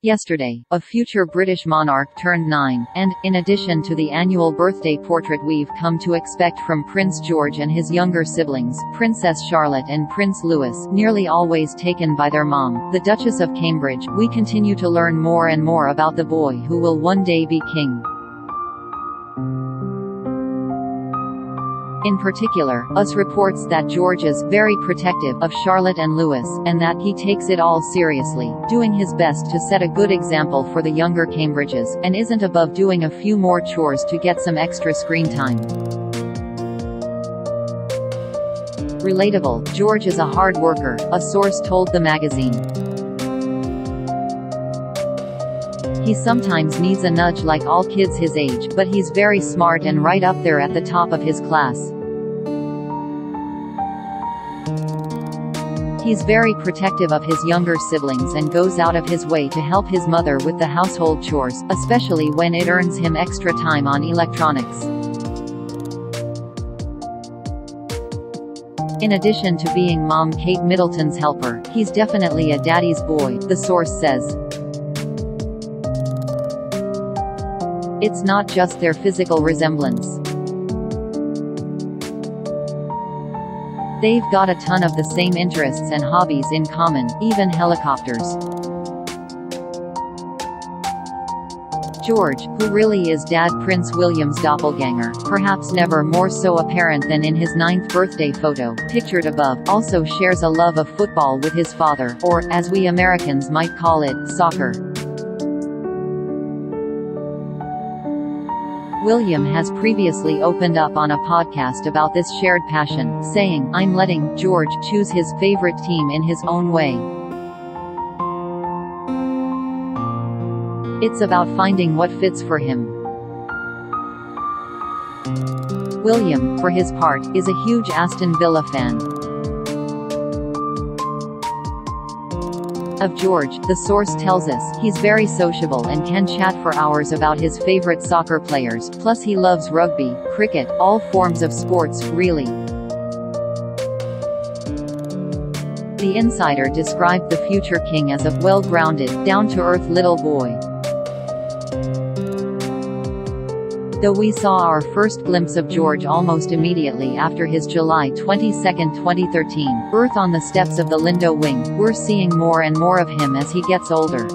Yesterday, a future British monarch turned 9, and, in addition to the annual birthday portrait we've come to expect from Prince George and his younger siblings, Princess Charlotte and Prince Louis, nearly always taken by their mom, the Duchess of Cambridge, we continue to learn more and more about the boy who will one day be king. In particular, US reports that George is very protective of Charlotte and Louis, and that he takes it all seriously, doing his best to set a good example for the younger Cambridges, and isn't above doing a few more chores to get some extra screen time. Relatable, George is a hard worker, a source told the magazine. He sometimes needs a nudge like all kids his age, but he's very smart and right up there at the top of his class. He's very protective of his younger siblings and goes out of his way to help his mother with the household chores, especially when it earns him extra time on electronics. In addition to being Mom Kate Middleton's helper, he's definitely a daddy's boy, the source says. It's not just their physical resemblance. They've got a ton of the same interests and hobbies in common, even helicopters. George, who really is Dad Prince William's doppelganger, perhaps never more so apparent than in his 9th birthday photo, pictured above, also shares a love of football with his father, or, as we Americans might call it, soccer. William has previously opened up on a podcast about this shared passion, saying, "I'm letting George choose his favorite team in his own way. It's about finding what fits for him." William, for his part, is a huge Aston Villa fan. Of George, the source tells us, he's very sociable and can chat for hours about his favorite soccer players, plus he loves rugby, cricket, all forms of sports, really. The insider described the future king as a well-grounded, down-to-earth little boy. Though we saw our first glimpse of George almost immediately after his July 22, 2013, birth on the steps of the Lindo Wing, we're seeing more and more of him as he gets older.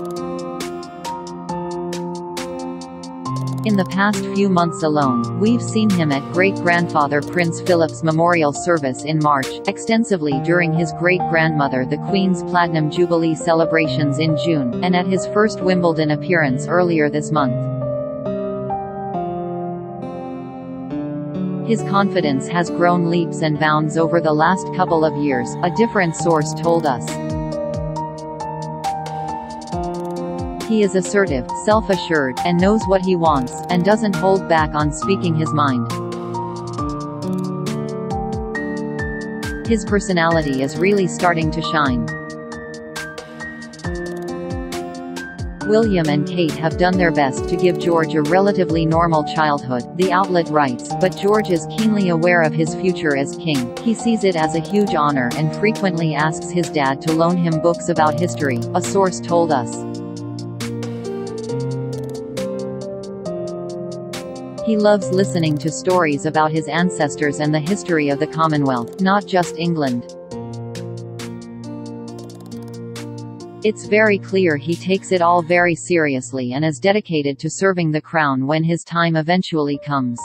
In the past few months alone, we've seen him at great-grandfather Prince Philip's memorial service in March, extensively during his great-grandmother the Queen's Platinum Jubilee celebrations in June, and at his first Wimbledon appearance earlier this month. His confidence has grown leaps and bounds over the last couple of years, a different source told us. He is assertive, self-assured, and knows what he wants, and doesn't hold back on speaking his mind. His personality is really starting to shine. William and Kate have done their best to give George a relatively normal childhood, the outlet writes, but George is keenly aware of his future as king. He sees it as a huge honor and frequently asks his dad to loan him books about history, a source told us. He loves listening to stories about his ancestors and the history of the Commonwealth, not just England. It's very clear he takes it all very seriously and is dedicated to serving the crown when his time eventually comes.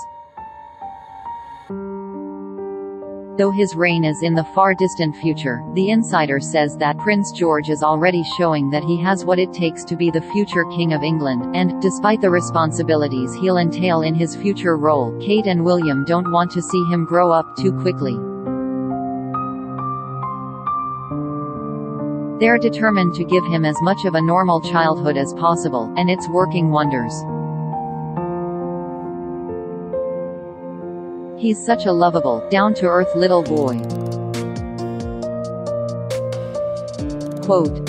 Though his reign is in the far distant future, the insider says that Prince George is already showing that he has what it takes to be the future King of England, and, despite the responsibilities he'll entail in his future role, Kate and William don't want to see him grow up too quickly. They're determined to give him as much of a normal childhood as possible, and it's working wonders. He's such a lovable, down-to-earth little boy. Quote,